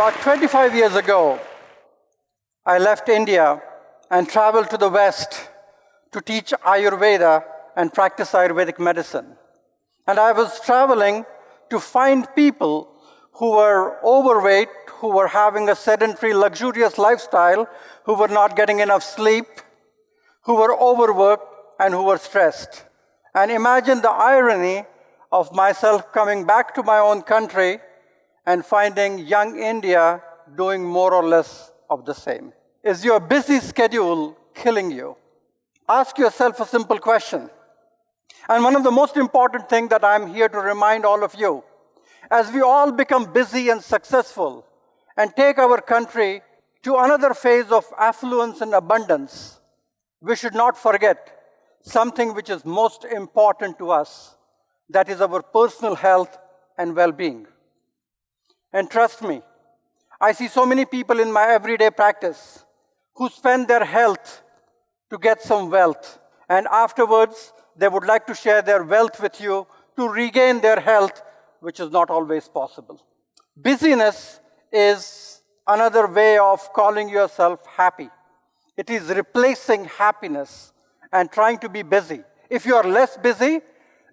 About 25 years ago, I left India and traveled to the West to teach Ayurveda and practice Ayurvedic medicine. And I was traveling to find people who were overweight, who were having a sedentary, luxurious lifestyle, who were not getting enough sleep, who were overworked, and who were stressed. And imagine the irony of myself coming back to my own country and finding young India doing more or less of the same. Is your busy schedule killing you? Ask yourself a simple question. And one of the most important things that I'm here to remind all of you, as we all become busy and successful and take our country to another phase of affluence and abundance, we should not forget something which is most important to us, that is our personal health and well-being. And trust me, I see so many people in my everyday practice who spend their health to get some wealth, and afterwards they would like to share their wealth with you to regain their health, which is not always possible. Busyness is another way of calling yourself happy. It is replacing happiness and trying to be busy. If you are less busy,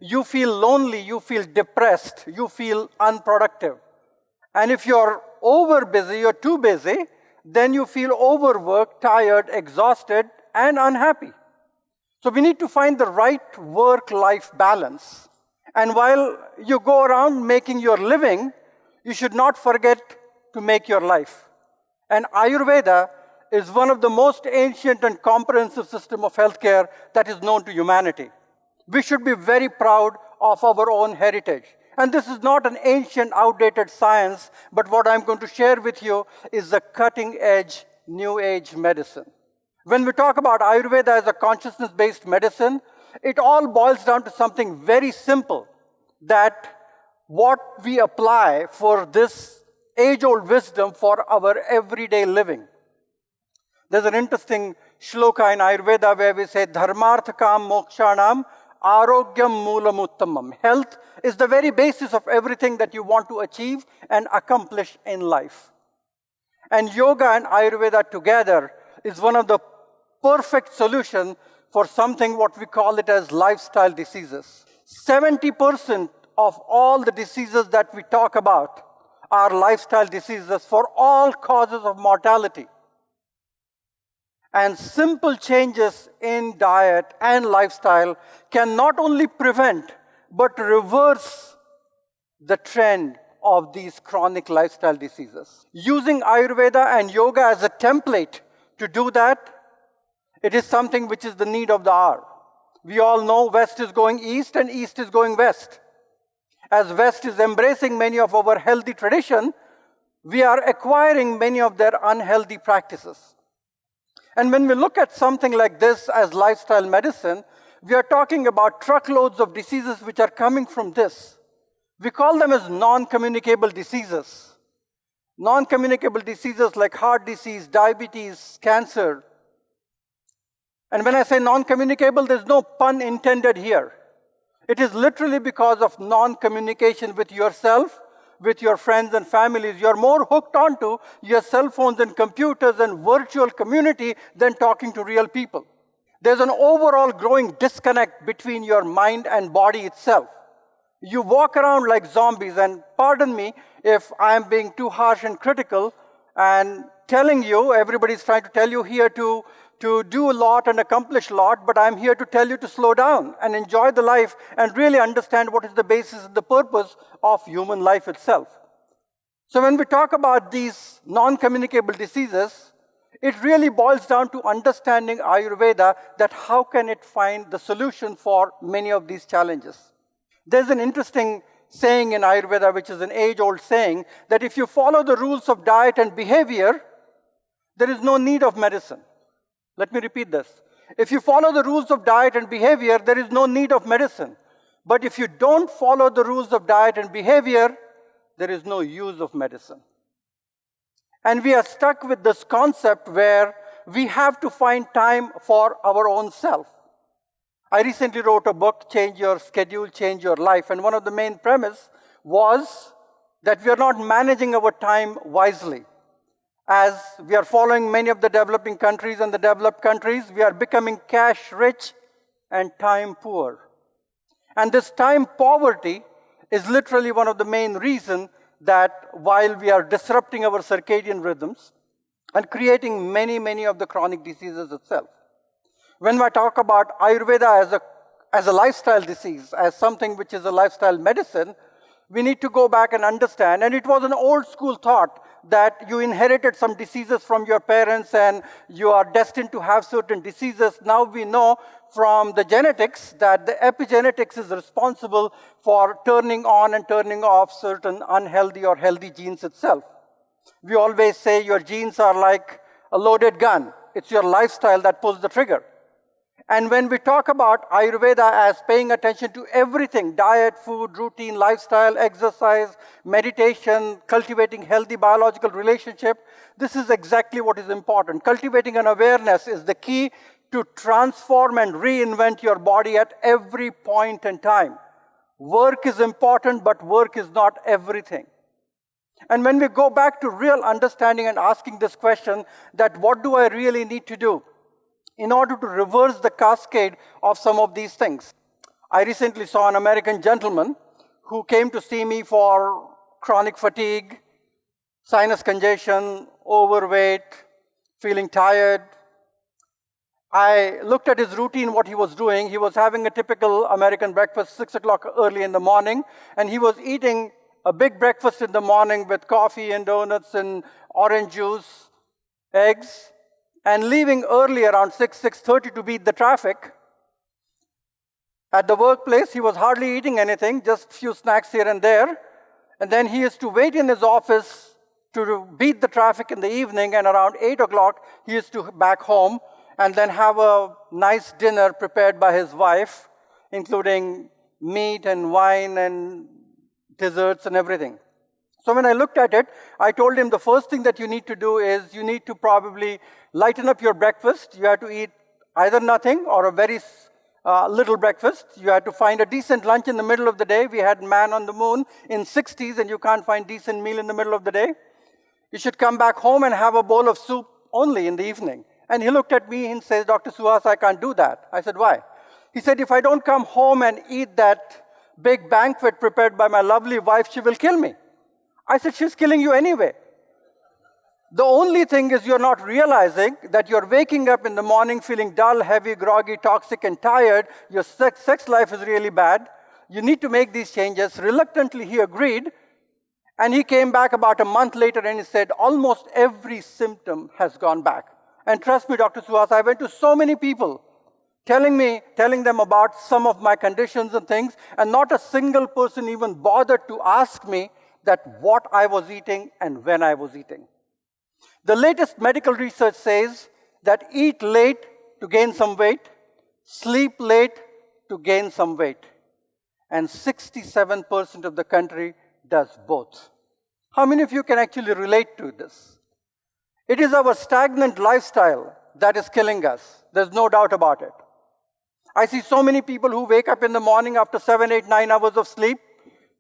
you feel lonely, you feel depressed, you feel unproductive. And if you're over busy, you're too busy, then you feel overworked, tired, exhausted, and unhappy. So we need to find the right work-life balance. And while you go around making your living, you should not forget to make your life. And Ayurveda is one of the most ancient and comprehensive system of healthcare that is known to humanity. We should be very proud of our own heritage. And this is not an ancient, outdated science, but what I'm going to share with you is a cutting-edge, new-age medicine. When we talk about Ayurveda as a consciousness-based medicine, it all boils down to something very simple, that what we apply for this age-old wisdom for our everyday living. There's an interesting shloka in Ayurveda where we say, Dharmarthakam mokshanam arogyam moolam uttamam. Health is the very basis of everything that you want to achieve and accomplish in life. And yoga and Ayurveda together is one of the perfect solution for something what we call it as lifestyle diseases. 70% of all the diseases that we talk about are lifestyle diseases for all causes of mortality. And simple changes in diet and lifestyle can not only prevent, but reverse the trend of these chronic lifestyle diseases. Using Ayurveda and yoga as a template to do that, it is something which is the need of the hour. We all know West is going East and East is going West. As West is embracing many of our healthy tradition, we are acquiring many of their unhealthy practices. And when we look at something like this as lifestyle medicine, we are talking about truckloads of diseases which are coming from this. We call them as non-communicable diseases. Non-communicable diseases like heart disease, diabetes, cancer. And when I say non-communicable, there's no pun intended here. It is literally because of non-communication with yourself, with your friends and families. You're more hooked onto your cell phones and computers and virtual community than talking to real people. There's an overall growing disconnect between your mind and body itself. You walk around like zombies, and pardon me if I'm being too harsh and critical and telling you, everybody's trying to tell you here to do a lot and accomplish a lot, but I'm here to tell you to slow down and enjoy the life and really understand what is the basis and the purpose of human life itself. So when we talk about these non-communicable diseases, it really boils down to understanding Ayurveda, that how can it find the solution for many of these challenges. There's an interesting saying in Ayurveda, which is an age-old saying, that if you follow the rules of diet and behavior, there is no need of medicine. Let me repeat this. If you follow the rules of diet and behavior, there is no need of medicine. But if you don't follow the rules of diet and behavior, there is no use of medicine. And we are stuck with this concept where we have to find time for our own self. I recently wrote a book, Change Your Schedule, Change Your Life. And one of the main premises was that we are not managing our time wisely. As we are following many of the developing countries and the developed countries, we are becoming cash rich and time poor. And this time poverty is literally one of the main reasons that while we are disrupting our circadian rhythms and creating many of the chronic diseases itself. When I talk about Ayurveda as a lifestyle disease, as something which is a lifestyle medicine, we need to go back and understand, and it was an old school thought that you inherited some diseases from your parents and you are destined to have certain diseases. Now we know from the genetics that the epigenetics is responsible for turning on and turning off certain unhealthy or healthy genes itself. We always say your genes are like a loaded gun. It's your lifestyle that pulls the trigger. And when we talk about Ayurveda as paying attention to everything, diet, food, routine, lifestyle, exercise, meditation, cultivating healthy biological relationship, this is exactly what is important. Cultivating an awareness is the key to transform and reinvent your body at every point in time. Work is important, but work is not everything. And when we go back to real understanding and asking this question, that what do I really need to do in order to reverse the cascade of some of these things? I recently saw an American gentleman who came to see me for chronic fatigue, sinus congestion, overweight, feeling tired. I looked at his routine, what he was doing. He was having a typical American breakfast, 6 o'clock early in the morning, and he was eating a big breakfast in the morning with coffee and donuts and orange juice, eggs, and leaving early around 6:30 to beat the traffic. At the workplace, he was hardly eating anything, just few snacks here and there. And then he used to wait in his office to beat the traffic in the evening, and around 8 o'clock, he used to back home and then have a nice dinner prepared by his wife, including meat and wine and desserts and everything. So when I looked at it, I told him the first thing that you need to do is you need to probably lighten up your breakfast. You have to eat either nothing or a very little breakfast. You have to find a decent lunch in the middle of the day. We had man on the moon in 60s and you can't find decent meal in the middle of the day. You should come back home and have a bowl of soup only in the evening. And he looked at me and says, Dr. Suhas, I can't do that. I said, why? He said, if I don't come home and eat that big banquet prepared by my lovely wife, she will kill me. I said, she's killing you anyway. The only thing is you're not realizing that you're waking up in the morning feeling dull, heavy, groggy, toxic, and tired. Your sex life is really bad. You need to make these changes. Reluctantly, he agreed. And he came back about a month later and he said, almost every symptom has gone back. And trust me, Dr. Suhas, I went to so many people telling them about some of my conditions and things, and not a single person even bothered to ask me that what I was eating and when I was eating. The latest medical research says that eat late to gain some weight, sleep late to gain some weight. And 67% of the country does both. How many of you can actually relate to this? It is our stagnant lifestyle that is killing us. There's no doubt about it. I see so many people who wake up in the morning after 7, 8, 9 hours of sleep,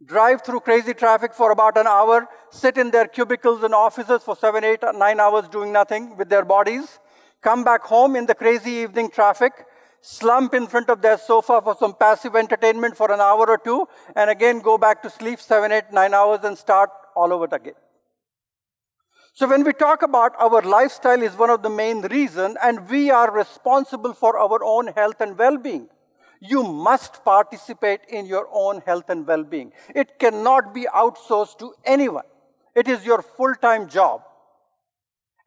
drive through crazy traffic for about an hour, sit in their cubicles and offices for 7, 8, 9 hours doing nothing with their bodies, come back home in the crazy evening traffic, slump in front of their sofa for some passive entertainment for an hour or two, and again go back to sleep 7, 8, 9 hours and start all over again. So when we talk about our lifestyle is one of the main reasons, and we are responsible for our own health and well-being. You must participate in your own health and well-being. It cannot be outsourced to anyone. It is your full-time job.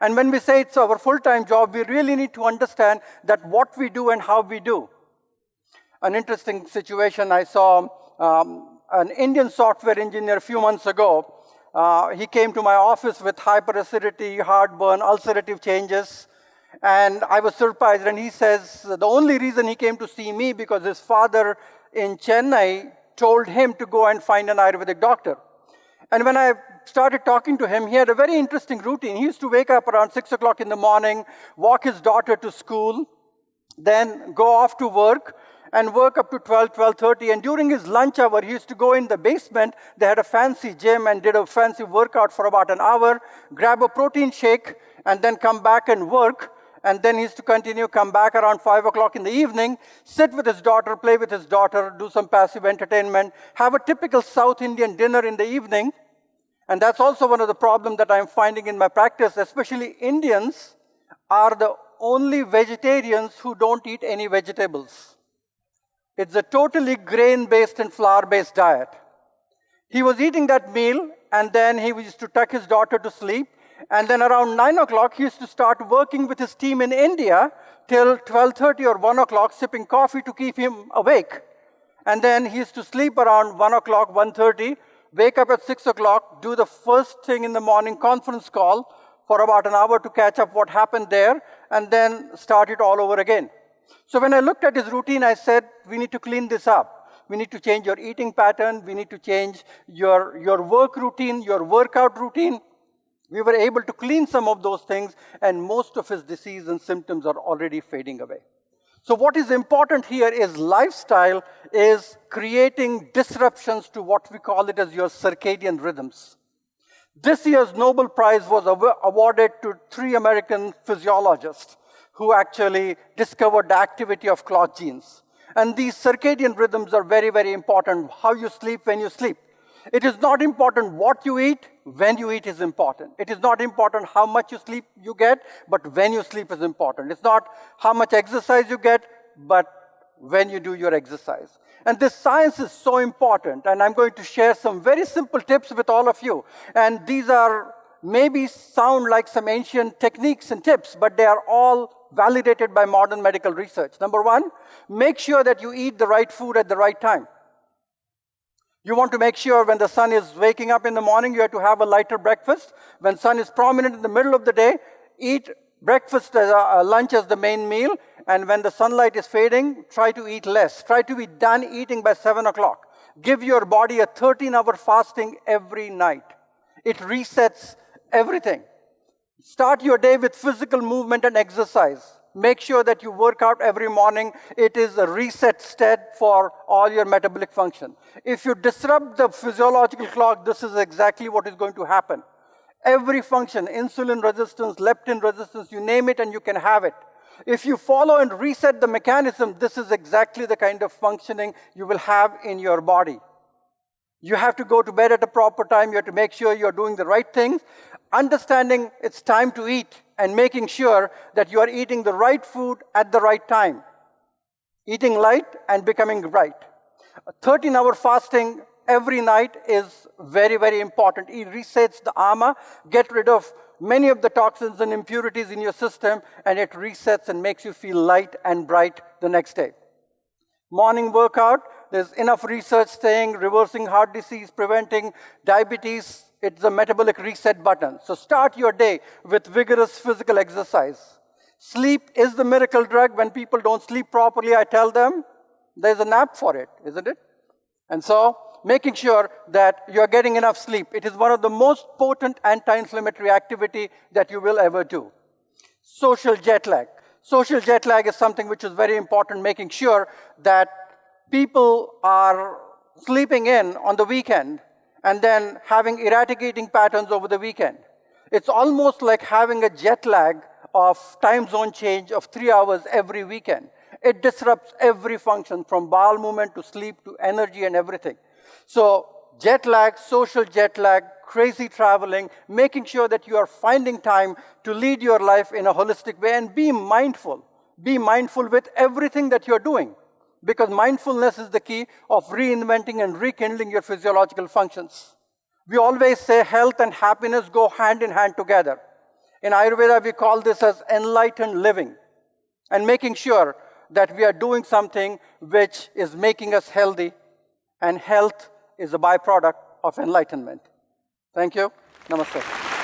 And when we say it's our full-time job, we really need to understand that what we do and how we do. An interesting situation, I saw an Indian software engineer a few months ago. He came to my office with hyperacidity, heartburn, ulcerative changes. And I was surprised, and he says the only reason he came to see me because his father in Chennai told him to go and find an Ayurvedic doctor. And when I started talking to him, he had a very interesting routine. He used to wake up around 6 o'clock in the morning, walk his daughter to school, then go off to work, and work up to 12, 12:30. And during his lunch hour, he used to go in the basement. They had a fancy gym and did a fancy workout for about an hour, grab a protein shake, and then come back and work. And then he used to continue, come back around 5 o'clock in the evening, sit with his daughter, play with his daughter, do some passive entertainment, have a typical South Indian dinner in the evening. And that's also one of the problems that I'm finding in my practice, especially Indians are the only vegetarians who don't eat any vegetables. It's a totally grain-based and flour-based diet. He was eating that meal, and then he used to tuck his daughter to sleep. And then around 9 o'clock, he used to start working with his team in India till 12:30 or 1 o'clock, sipping coffee to keep him awake. And then he used to sleep around 1 o'clock, 1:30, wake up at 6 o'clock, do the first thing in the morning conference call for about an hour to catch up what happened there, and then start it all over again. So when I looked at his routine, I said, we need to clean this up. We need to change your eating pattern. We need to change your work routine, your workout routine. We were able to clean some of those things, and most of his disease and symptoms are already fading away. So what is important here is lifestyle is creating disruptions to what we call it as your circadian rhythms. This year's Nobel Prize was awarded to 3 American physiologists who actually discovered the activity of clock genes. And these circadian rhythms are very, very important. How you sleep, when you sleep. It is not important what you eat, when you eat is important. It is not important how much you sleep you get, but when you sleep is important. It's not how much exercise you get, but when you do your exercise. And this science is so important, and I'm going to share some very simple tips with all of you. And these are maybe sound like some ancient techniques and tips, but they are all validated by modern medical research. Number one, make sure that you eat the right food at the right time. You want to make sure when the sun is waking up in the morning, you have to have a lighter breakfast. When sun is prominent in the middle of the day, eat breakfast as lunch as the main meal. And when the sunlight is fading, try to eat less. Try to be done eating by 7 o'clock. Give your body a 13-hour fasting every night. It resets everything. Start your day with physical movement and exercise. Make sure that you work out every morning. It is a reset state for all your metabolic function. If you disrupt the physiological clock, this is exactly what is going to happen. Every function, insulin resistance, leptin resistance, you name it and you can have it. If you follow and reset the mechanism, this is exactly the kind of functioning you will have in your body. You have to go to bed at a proper time. You have to make sure you're doing the right things. Understanding it's time to eat and making sure that you are eating the right food at the right time. Eating light and becoming right. A 13-hour fasting every night is very, very important. It resets the ama, get rid of many of the toxins and impurities in your system, and it resets and makes you feel light and bright the next day. Morning workout, there's enough research saying reversing heart disease, preventing diabetes, it's a metabolic reset button. So start your day with vigorous physical exercise. Sleep is the miracle drug. When people don't sleep properly, I tell them there's a nap for it, isn't it? And so making sure that you're getting enough sleep. It is one of the most potent anti-inflammatory activity that you will ever do. Social jet lag. Social jet lag is something which is very important, making sure that people are sleeping in on the weekend and then having erratic eating patterns over the weekend. It's almost like having a jet lag of time zone change of 3 hours every weekend. It disrupts every function from bowel movement to sleep to energy and everything. So jet lag, social jet lag, crazy traveling, making sure that you are finding time to lead your life in a holistic way and be mindful. Be mindful with everything that you're doing. Because mindfulness is the key of reinventing and rekindling your physiological functions. We always say health and happiness go hand in hand together. In Ayurveda, we call this as enlightened living. And making sure that we are doing something which is making us healthy. And health is a byproduct of enlightenment. Thank you. Namaste.